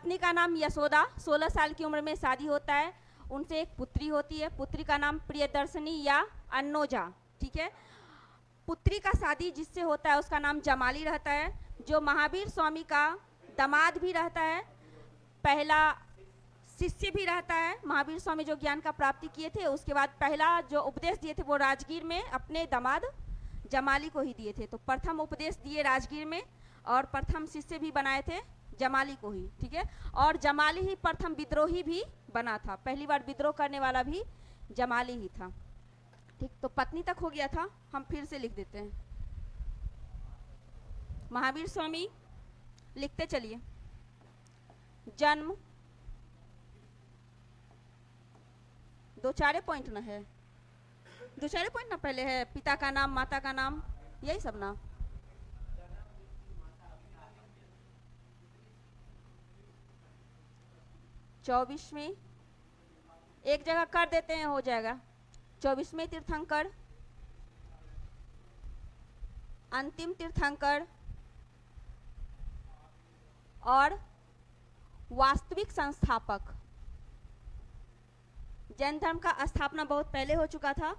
पत्नी का नाम यशोदा, 16 साल की उम्र में शादी होता है, उनसे एक पुत्री होती है, पुत्री का नाम प्रियदर्शनी या अन्नोजा, ठीक है। पुत्री का शादी जिससे होता है उसका नाम जमाली रहता है, जो महावीर स्वामी का दामाद भी रहता है, पहला शिष्य भी रहता है। महावीर स्वामी जो ज्ञान का प्राप्ति किए थे, उसके बाद पहला जो उपदेश दिए थे वो राजगीर में अपने दामाद जमाली को ही दिए थे। तो प्रथम उपदेश दिए राजगीर में और प्रथम शिष्य भी बनाए थे जमाली को ही, ठीक है। और जमाली ही प्रथम विद्रोही भी बना था, पहली बार विद्रोह करने वाला भी जमाली ही था, ठीक। तो पत्नी तक हो गया था, हम फिर से लिख देते हैं। महावीर स्वामी लिखते चलिए। जन्म, दो चारे पॉइंट ना है, दो चारे पॉइंट ना पहले है, पिता का नाम, माता का नाम, यही सब ना। चौबीसवें एक जगह कर देते हैं, हो जाएगा। 24वें तीर्थंकर, अंतिम तीर्थंकर और वास्तविक संस्थापक। जैन धर्म का स्थापना बहुत पहले हो चुका था,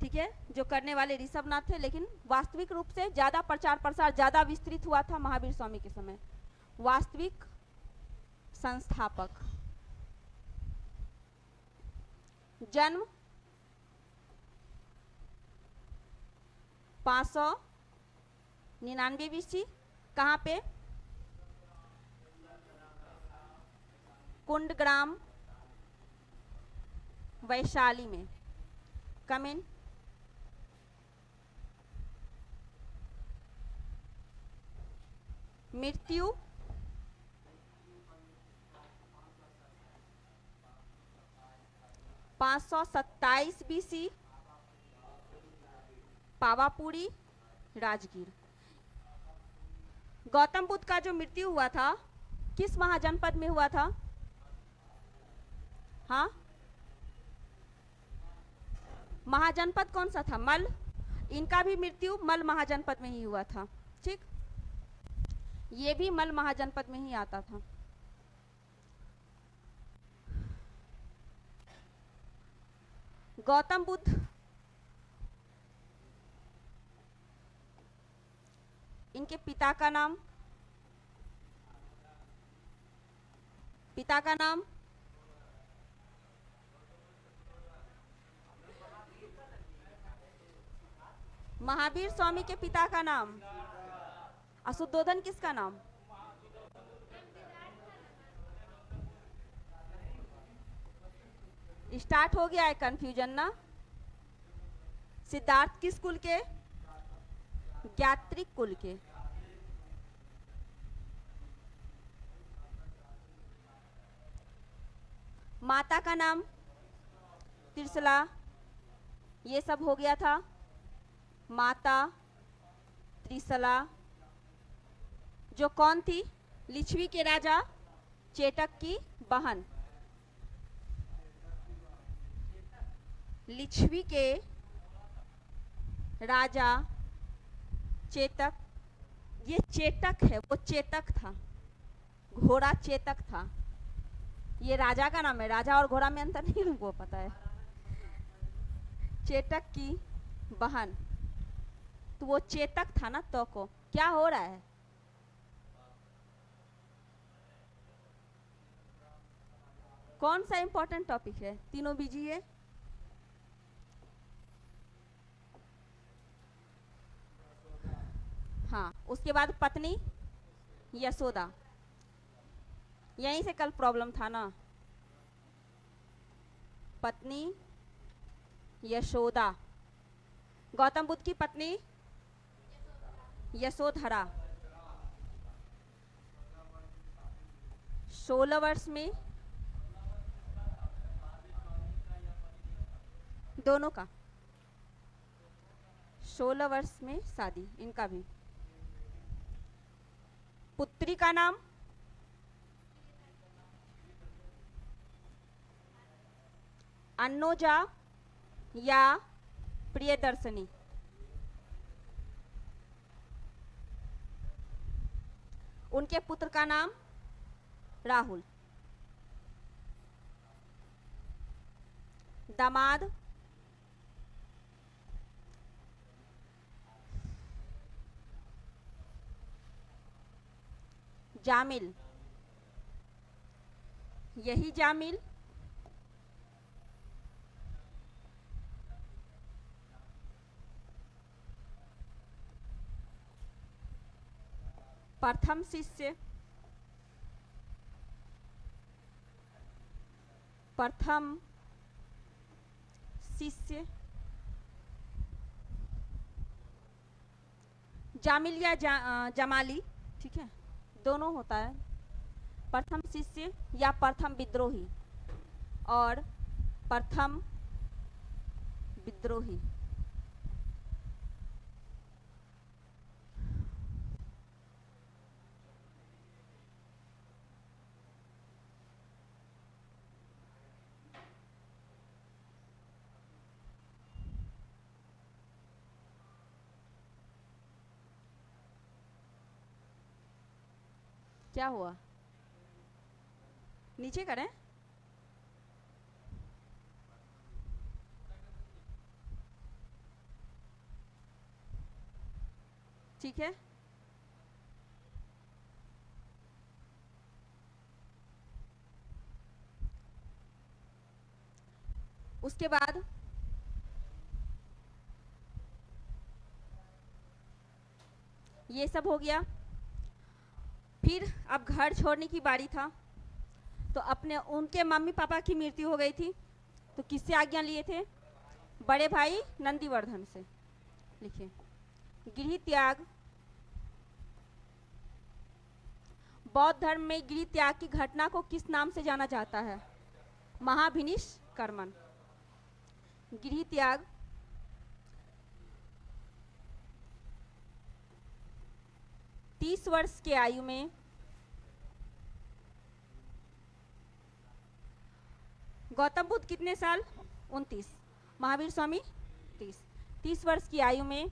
ठीक है, जो करने वाले ऋषभनाथ थे, लेकिन वास्तविक रूप से ज्यादा प्रचार प्रसार ज्यादा विस्तृत हुआ था महावीर स्वामी के समय। वास्तविक संस्थापक। जन्म 599 BC, कहाँ पे? कुंडग्राम वैशाली में। कमिन। मृत्यु 527 BC, पावापुरी, राजगीर। गौतम बुद्ध का जो मृत्यु हुआ था किस महाजनपद में हुआ था? हाँ, महाजनपद कौन सा था? मल। इनका भी मृत्यु मल महाजनपद में ही हुआ था, ठीक। ये भी मल महाजनपद में ही आता था। गौतम बुद्ध इनके पिता का नाम, पिता का नाम महावीर स्वामी के पिता का नाम। असुद्धोधन किसका नाम? स्टार्ट हो गया है कंफ्यूजन ना। सिद्धार्थ किस कुल के? ज्ञात्रिक कुल के। माता का नाम त्रिशला, ये सब हो गया था। माता त्रिशला जो कौन थी? लिच्छवी के राजा चेतक की बहन। लिच्छवी के राजा चेतक, ये चेतक है, वो चेतक था, घोड़ा चेतक था। ये राजा का नाम है, राजा और घोड़ा में अंतर नहीं हमको पता है। चेतक की बहन, तो वो चेतक था ना। तो को क्या हो रहा है? कौन सा इंपॉर्टेंट टॉपिक है? तीनों बिजी है। हाँ, उसके बाद पत्नी यशोदा, यहीं से कल प्रॉब्लम था ना। पत्नी यशोदा, गौतम बुद्ध की पत्नी यशोधरा। 16 वर्ष में दोनों का, 16 वर्ष में शादी इनका भी। पुत्री का नाम अन्नोजा या प्रियदर्शनी। उनके पुत्र का नाम राहुल। दामाद, जामिल, यही जामिल। प्रथम शिष्य, प्रथम शिष्य। जामिल या जमाली, ठीक है, दोनों होता है। प्रथम शिष्य या प्रथम विद्रोही और प्रथम विद्रोही। क्या हुआ? नीचे करें? ठीक है। उसके बाद ये सब हो गया। फिर अब घर छोड़ने की बारी था, तो अपने उनके मम्मी पापा की मृत्यु हो गई थी, तो किससे आज्ञा लिए थे? बड़े भाई नंदीवर्धन से। लिखिए, गृह त्याग। बौद्ध धर्म में गृह त्याग की घटना को किस नाम से जाना जाता है? महाभिनिष्क्रमण। गृह त्याग 30 वर्ष की आयु में गौतम बुद्ध कितने साल? 29। महावीर स्वामी 30 वर्ष की आयु में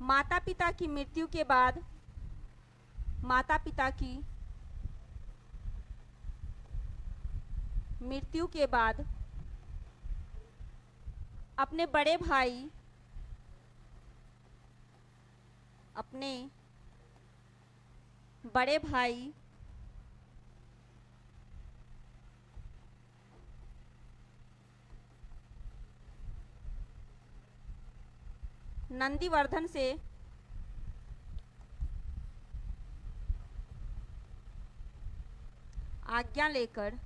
माता पिता की मृत्यु के बाद, माता पिता की मृत्यु के बाद अपने बड़े भाई, अपने बड़े भाई नंदीवर्धन से आज्ञा लेकर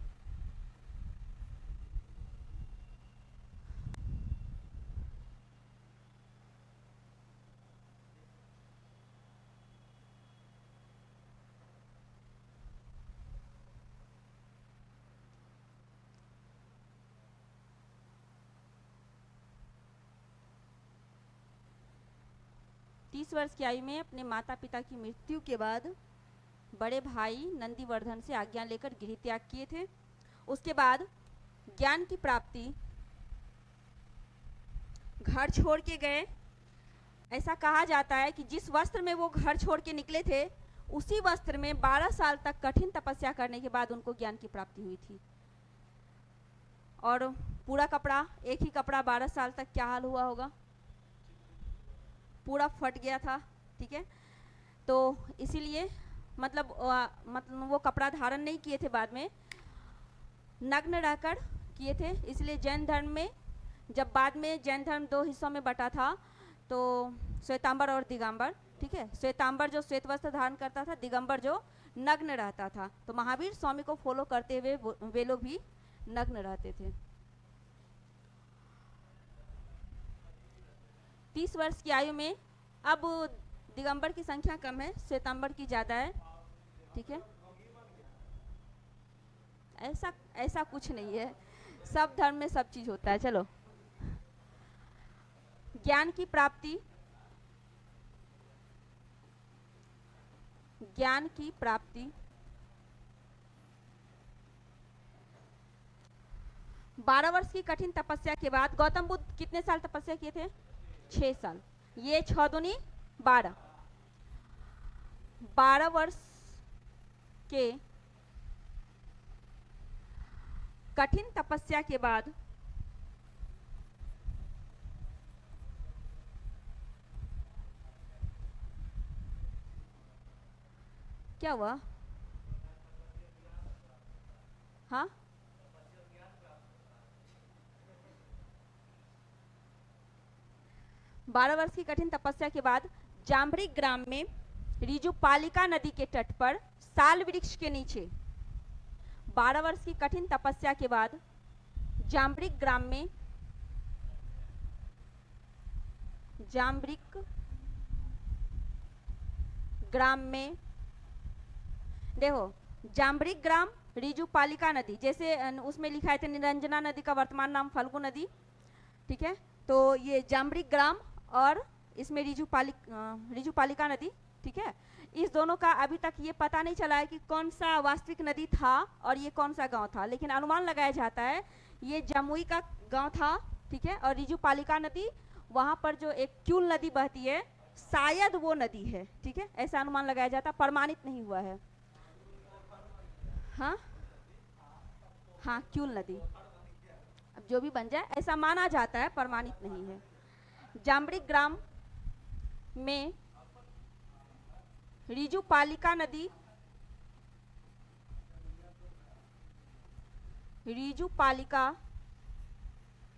तीस वर्ष की आयु में अपने माता पिता की मृत्यु के बाद बड़े भाई नंदीवर्धन से आज्ञा लेकर गृह त्याग किए थे। उसके बाद ज्ञान की प्राप्ति, घर छोड़ के गए। ऐसा कहा जाता है कि जिस वस्त्र में वो घर छोड़ के निकले थे, उसी वस्त्र में 12 साल तक कठिन तपस्या करने के बाद उनको ज्ञान की प्राप्ति हुई थी। और पूरा कपड़ा, एक ही कपड़ा 12 साल तक क्या हाल हुआ होगा? पूरा फट गया था, ठीक है। तो इसीलिए मतलब वो कपड़ा धारण नहीं किए थे, बाद में नग्न रहकर किए थे। इसलिए जैन धर्म में, जब बाद में जैन धर्म 2 हिस्सों में बटा था, तो श्वेतांबर और दिगंबर, ठीक है। श्वेतांबर जो श्वेत वस्त्र धारण करता था, दिगंबर जो नग्न रहता था। तो महावीर स्वामी को फॉलो करते हुए वे लोग भी नग्न रहते थे। 30 वर्ष की आयु में, अब दिगंबर की संख्या कम है, श्वेतांबर की ज़्यादा है, ठीक है। ऐसा कुछ नहीं है, सब धर्म में सब चीज़ होता है। चलो, ज्ञान की प्राप्ति, ज्ञान की प्राप्ति 12 वर्ष की कठिन तपस्या के बाद गौतम बुद्ध कितने साल तपस्या किए थे? 6 साल। ये 6 दूनी 12, 12 वर्ष के कठिन तपस्या के बाद क्या हुआ? हाँ, 12 वर्ष की कठिन तपस्या के बाद जाम्बरिक ग्राम में रिजुपालिका नदी के तट पर साल वृक्ष के नीचे 12 वर्ष की कठिन तपस्या के बाद जाम्बरिक ग्राम में देखो, जाम्बरिक ग्राम रिजुपालिका नदी, जैसे उसमें लिखा है निरंजना नदी का वर्तमान नाम फल्गु नदी, ठीक है। तो ये जाम्बरिक ग्राम और इसमें रिजुपालिका नदी, ठीक है। इस दोनों का अभी तक ये पता नहीं चला है कि कौन सा वास्तविक नदी था और ये कौन सा गांव था, लेकिन अनुमान लगाया जाता है ये जमुई का गांव था, ठीक है। और रिजुपालिका नदी, वहां पर जो एक क्यूल नदी बहती है, शायद वो नदी है, ठीक है। ऐसा अनुमान लगाया जाता, प्रमाणित नहीं हुआ है। हाँ हाँ, क्यूल नदी, अब जो भी बन जाए ऐसा माना जाता है, प्रमाणित नहीं है। जाम्बरिक ग्राम में रिजुपालिका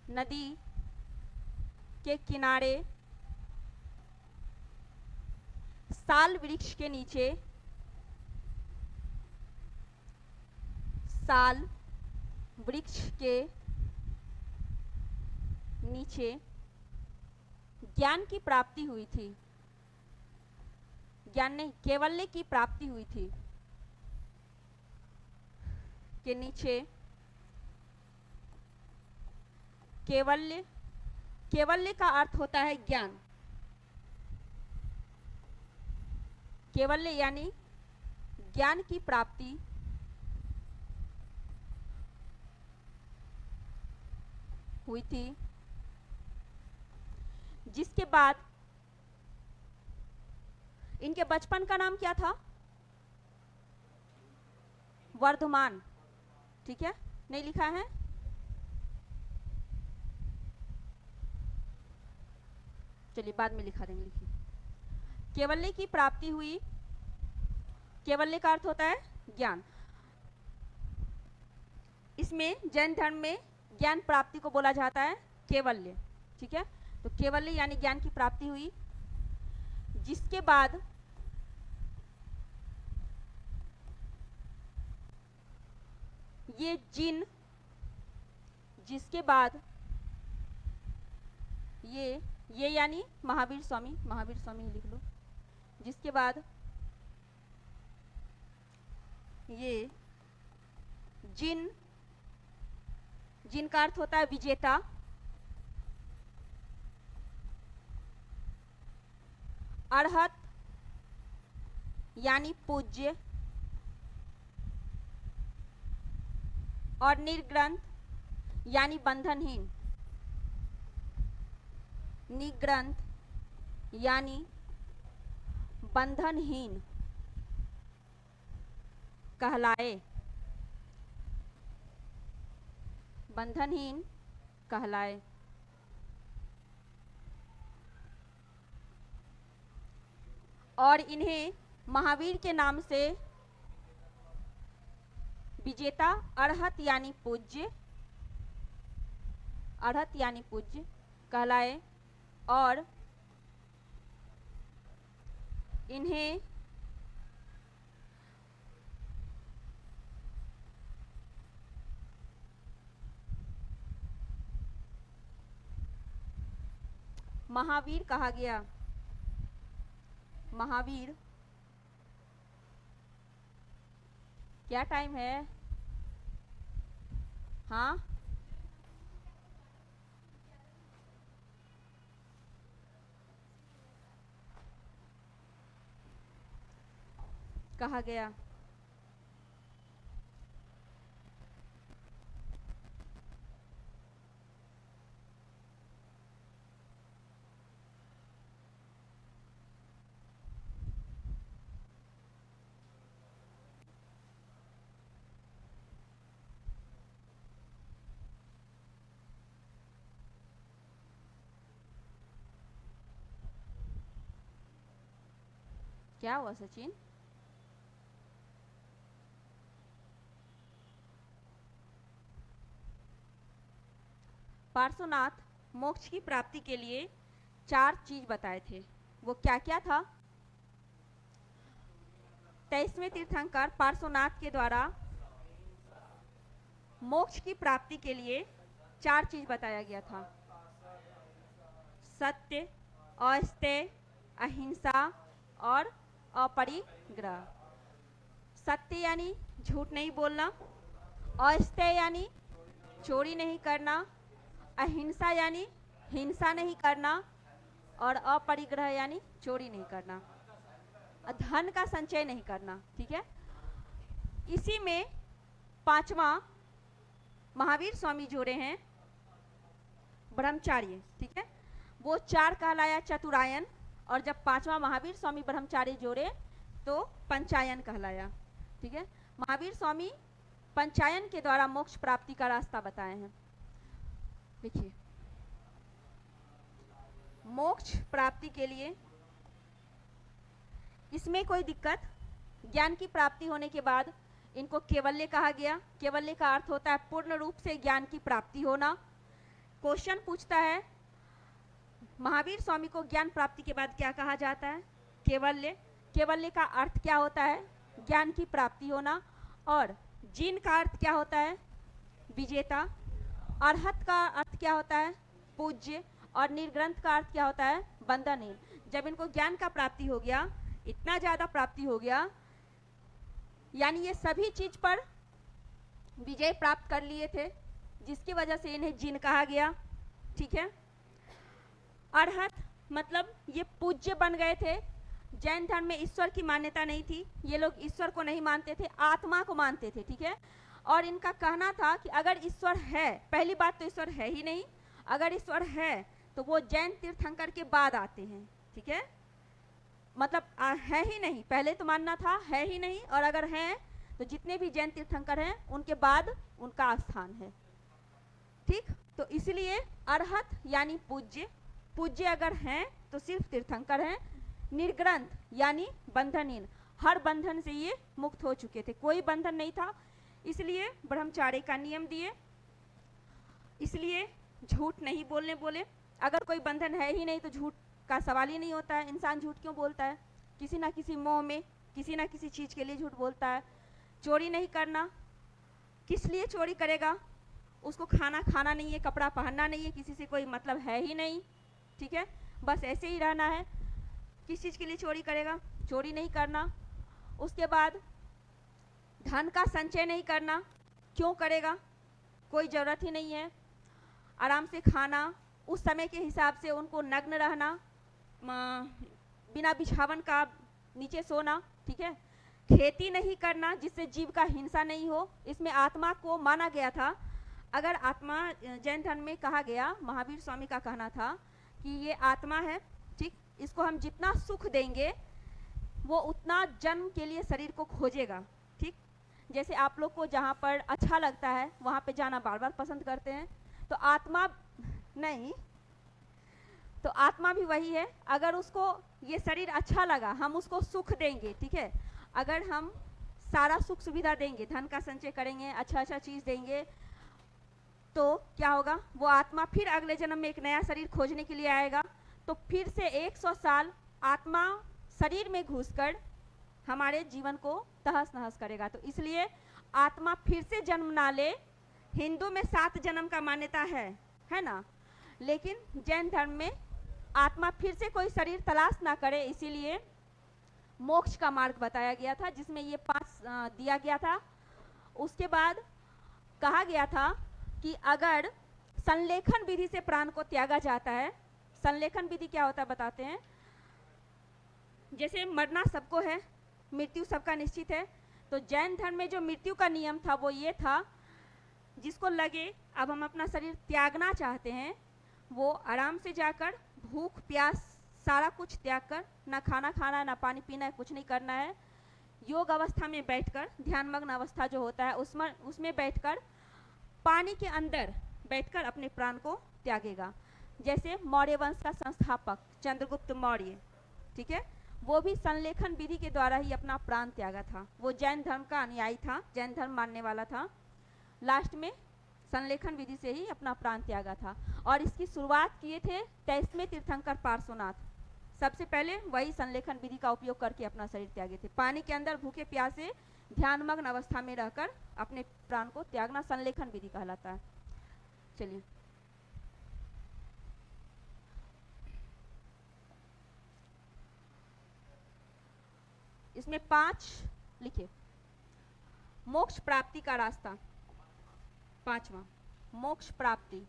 नदी के किनारे साल वृक्ष के नीचे ज्ञान की प्राप्ति हुई थी, ज्ञान नहीं, कैवल्य की प्राप्ति हुई थी। के नीचे कैवल्य का अर्थ होता है ज्ञान, कैवल्य यानी ज्ञान की प्राप्ति हुई थी, जिसके बाद इनके बचपन का नाम क्या था? वर्धमान, ठीक है। नहीं लिखा है? चलिए बाद में लिखा देंगे, लिखिए। कैवल्य की प्राप्ति हुई, कैवल्य का अर्थ होता है ज्ञान। इसमें जैन धर्म में ज्ञान प्राप्ति को बोला जाता है कैवल्य, ठीक है। तो कैवल्य यानी ज्ञान की प्राप्ति हुई, जिसके बाद ये जिन, जिसके बाद ये यानी महावीर स्वामी लिख लो। जिसके बाद ये जिन का अर्थ होता है विजेता, अरहत यानी पूज्य, और निर्ग्रंथ यानी बंधनहीन, निग्रंथ यानी बंधनहीन कहलाए, बंधनहीन कहलाए। और इन्हें महावीर के नाम से विजेता, अरहत यानी पूज्य, कहलाए। और इन्हें महावीर कहा गया। महावीर, क्या टाइम है? हाँ, कहा गया। क्या हुआ सचिन? पार्श्वनाथ मोक्ष की प्राप्ति के लिए 4 चीज बताए थे, वो क्या क्या था? 23वें तीर्थंकर पार्श्वनाथ के द्वारा मोक्ष की प्राप्ति के लिए 4 चीज बताया गया था। सत्य, अस्तेय, अहिंसा और अपरिग्रह। सत्य यानी झूठ नहीं बोलना, अस्तेय यानी चोरी नहीं करना, अहिंसा यानी हिंसा नहीं करना और अपरिग्रह यानी चोरी नहीं करना, धन का संचय नहीं करना। ठीक है, इसी में 5वां महावीर स्वामी जोड़े हैं ब्रह्मचार्य। ठीक है, वो 4 कहलाया चतुरायन, और जब 5वां महावीर स्वामी ब्रह्मचार्य जोड़े तो पंचायन कहलाया। ठीक है, महावीर स्वामी पंचायन के द्वारा मोक्ष प्राप्ति का रास्ता बताए हैं। देखिए, मोक्ष प्राप्ति के लिए इसमें कोई दिक्कत, ज्ञान की प्राप्ति होने के बाद इनको केवल्य कहा गया। केवल्य का अर्थ होता है पूर्ण रूप से ज्ञान की प्राप्ति होना। क्वेश्चन पूछता है महावीर स्वामी को ज्ञान प्राप्ति के बाद क्या कहा जाता है? केवल्य। केवल्य का अर्थ क्या होता है? ज्ञान की प्राप्ति होना। और जिन का अर्थ क्या होता है? विजेता। अरहत का अर्थ क्या होता है? पूज्य। और निर्ग्रंथ का अर्थ क्या होता है? बंधनहीन। जब इनको ज्ञान का प्राप्ति हो गया, इतना ज्यादा प्राप्ति हो गया, यानी ये सभी चीज पर विजय प्राप्त कर लिए थे, जिसकी वजह से इन्हें जिन कहा गया। ठीक है, अरहत मतलब ये पूज्य बन गए थे। जैन धर्म में ईश्वर की मान्यता नहीं थी, ये लोग ईश्वर को नहीं मानते थे, आत्मा को मानते थे। ठीक है, और इनका कहना था कि अगर ईश्वर है, पहली बात तो ईश्वर है ही नहीं, अगर ईश्वर है तो वो जैन तीर्थंकर के बाद आते हैं। ठीक है, मतलब है ही नहीं, पहले तो मानना था है ही नहीं, और अगर है तो जितने भी जैन तीर्थंकर हैं उनके बाद उनका स्थान है। ठीक, तो इसलिए अरहत यानी पूज्य। पूज्य अगर हैं तो सिर्फ तीर्थंकर हैं। निर्ग्रंथ यानी बंधनहीन, हर बंधन से ये मुक्त हो चुके थे, कोई बंधन नहीं था, इसलिए ब्रह्मचार्य का नियम दिए। इसलिए झूठ नहीं बोलने बोले। अगर कोई बंधन है ही नहीं तो झूठ का सवाल ही नहीं होता है। इंसान झूठ क्यों बोलता है? किसी ना किसी मोह में, किसी ना किसी चीज के लिए झूठ बोलता है। चोरी नहीं करना, किस लिए चोरी करेगा? उसको खाना खाना नहीं है, कपड़ा पहनना नहीं है, किसी से कोई मतलब है ही नहीं। ठीक है, बस ऐसे ही रहना है। किस चीज के लिए चोरी करेगा? चोरी नहीं करना। उसके बाद धन का संचय नहीं करना, क्यों करेगा? कोई जरूरत ही नहीं है। आराम से खाना, उस समय के हिसाब से उनको नग्न रहना, बिना बिछावन का नीचे सोना। ठीक है, खेती नहीं करना जिससे जीव का हिंसा नहीं हो। इसमें आत्मा को माना गया था। अगर आत्मा जैन धर्म में कहा गया, महावीर स्वामी का कहना था कि ये आत्मा है, ठीक, इसको हम जितना सुख देंगे वो उतना जन्म के लिए शरीर को खोजेगा। ठीक, जैसे आप लोग को जहाँ पर अच्छा लगता है वहाँ पे जाना बार बार पसंद करते हैं, तो आत्मा नहीं, तो आत्मा भी वही है। अगर उसको ये शरीर अच्छा लगा, हम उसको सुख देंगे। ठीक है, अगर हम सारा सुख सुविधा देंगे, धन का संचय करेंगे, अच्छा अच्छा चीज देंगे, तो क्या होगा? वो आत्मा फिर अगले जन्म में एक नया शरीर खोजने के लिए आएगा। तो फिर से 100 साल आत्मा शरीर में घुसकर हमारे जीवन को तहस नहस करेगा। तो इसलिए आत्मा फिर से जन्म ना ले। हिंदू में 7 जन्म का मान्यता है ना, लेकिन जैन धर्म में आत्मा फिर से कोई शरीर तलाश ना करे, इसीलिए मोक्ष का मार्ग बताया गया था, जिसमें ये 5 दिया गया था। उसके बाद कहा गया था कि अगर संलेखन विधि से प्राण को त्यागा जाता है। संलेखन विधि क्या होता है बताते हैं। जैसे मरना सबको है, मृत्यु सबका निश्चित है, तो जैन धर्म में जो मृत्यु का नियम था वो ये था, जिसको लगे अब हम अपना शरीर त्यागना चाहते हैं, वो आराम से जाकर भूख प्यास सारा कुछ त्याग कर, ना खाना खाना, ना पानी पीना है, कुछ नहीं करना है। योग अवस्था में बैठकर, ध्यानमग्न अवस्था जो होता है उसमें बैठकर, पानी के अंदर बैठकर अपने प्राण को त्यागेगा। जैसे मौर्य वंश का संस्थापक चंद्रगुप्त मौर्य, ठीक है, वो भी संलेखन विधि के द्वारा ही अपना प्राण त्यागा था। वो जैन धर्म का अनुयायी था, जैन धर्म मानने वाला था। लास्ट में संलेखन विधि से ही अपना प्राण त्यागा था। और इसकी शुरुआत किए थे 23वें तीर्थंकर पार्श्वनाथ। सबसे पहले वही संलेखन विधि का उपयोग करके अपना शरीर त्यागे थे। पानी के अंदर भूखे प्यासे ध्यानमग्न अवस्था में रहकर अपने प्राण को त्यागना संलेखन विधि कहलाता है। चलिए, इसमें 5 लिखिए। मोक्ष प्राप्ति का रास्ता, 5वां मोक्ष प्राप्ति।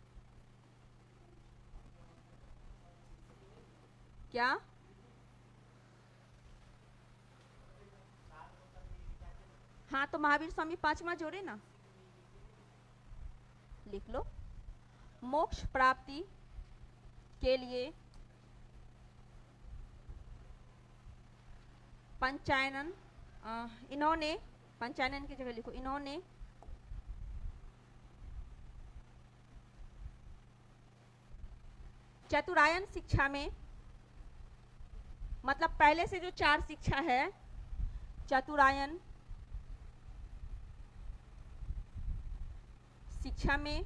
क्या? हाँ, तो महावीर स्वामी 5वां जोड़े ना, लिख लो। मोक्ष प्राप्ति के लिए पंचायनन, इन्होंने, पंचायनन की जगह लिखो, इन्होंने चतुरायन शिक्षा में, मतलब पहले से जो 4 शिक्षा है, चतुरायन शिक्षा में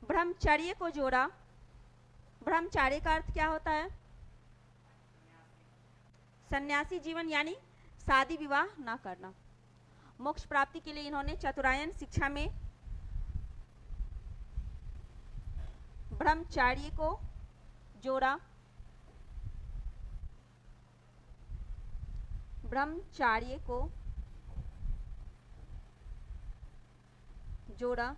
ब्रह्मचर्य को जोड़ा। ब्रह्मचर्य का अर्थ क्या होता है? सन्यासी जीवन, यानी शादी विवाह ना करना। मोक्ष प्राप्ति के लिए इन्होंने चतुरायन शिक्षा में ब्रह्मचर्य को जोड़ा। ब्रह्मचर्य को जोड़ा।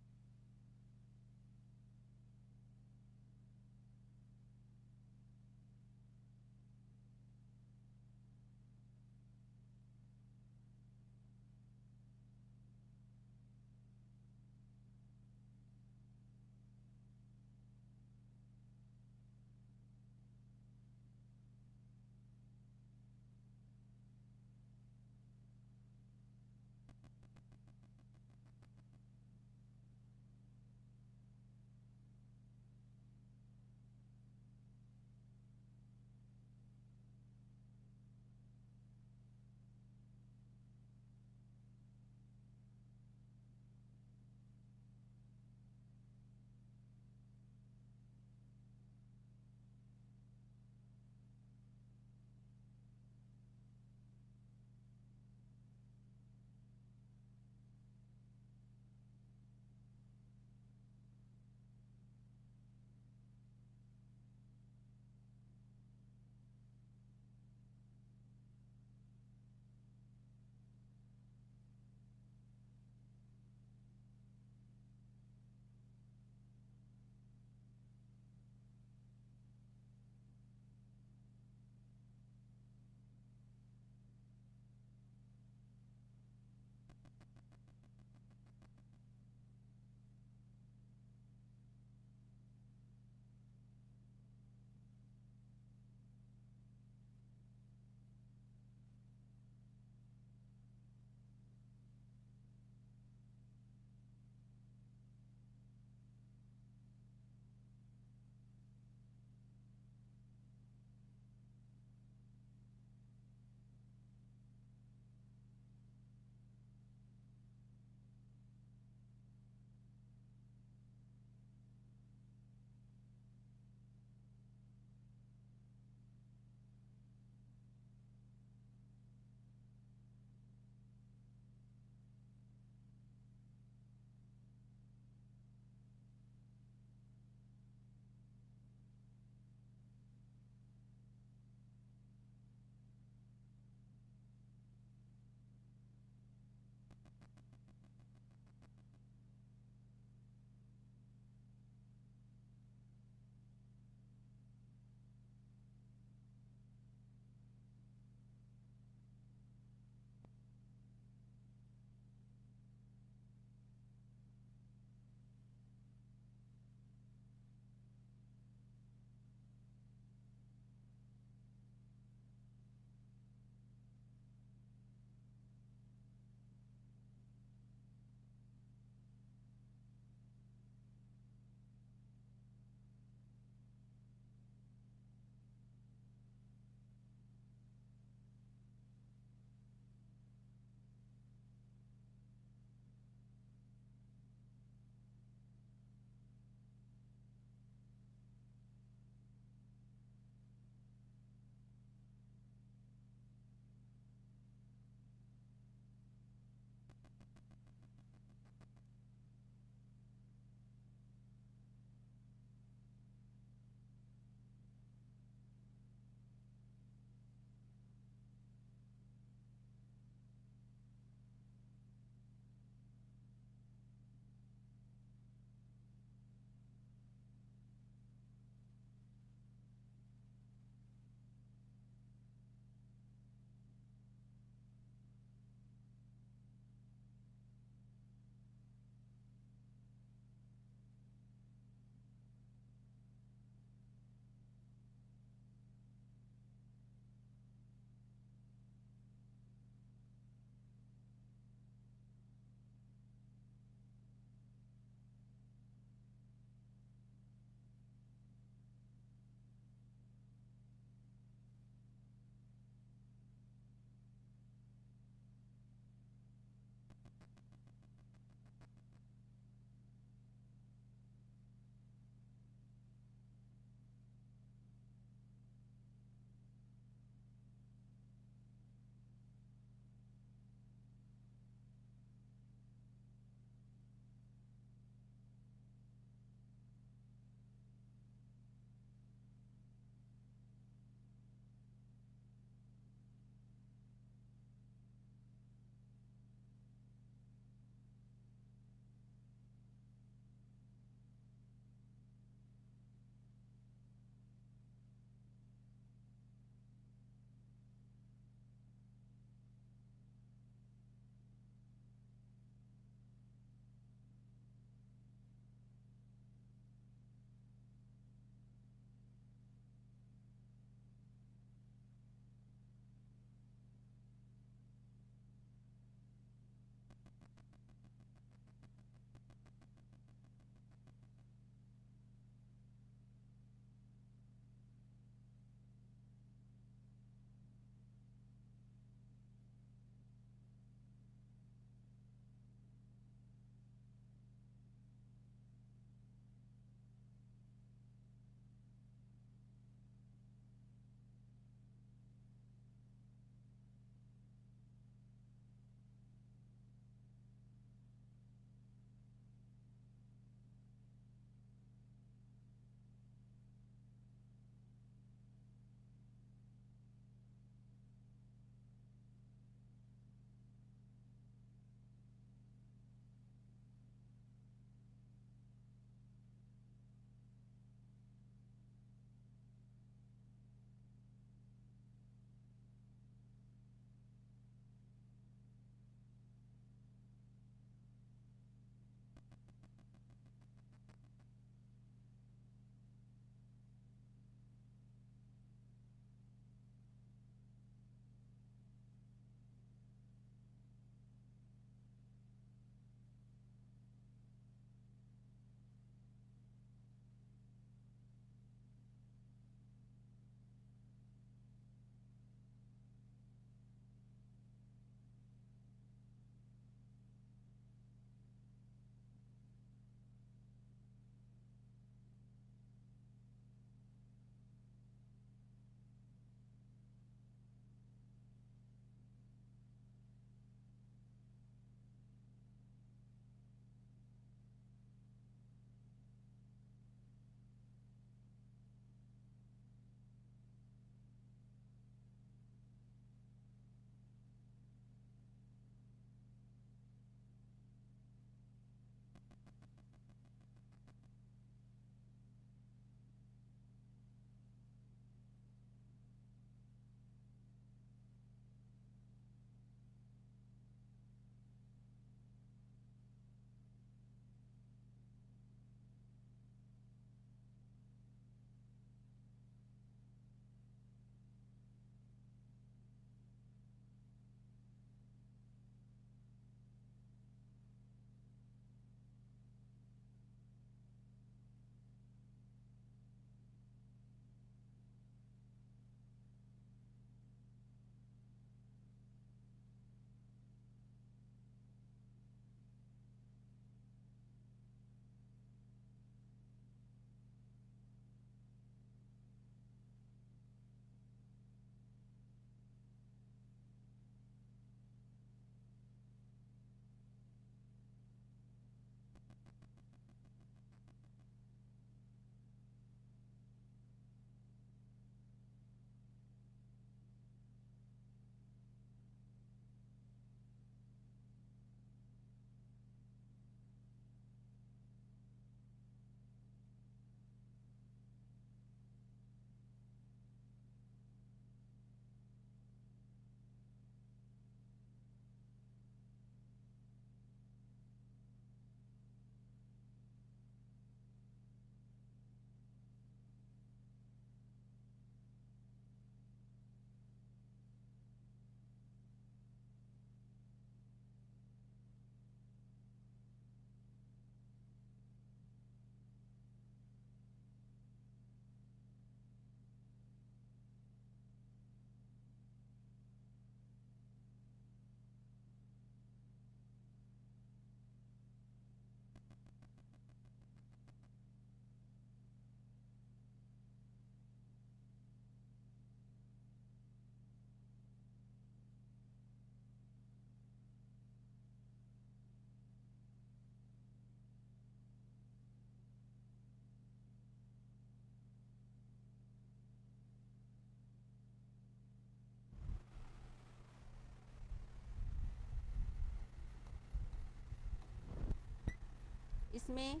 जिसमें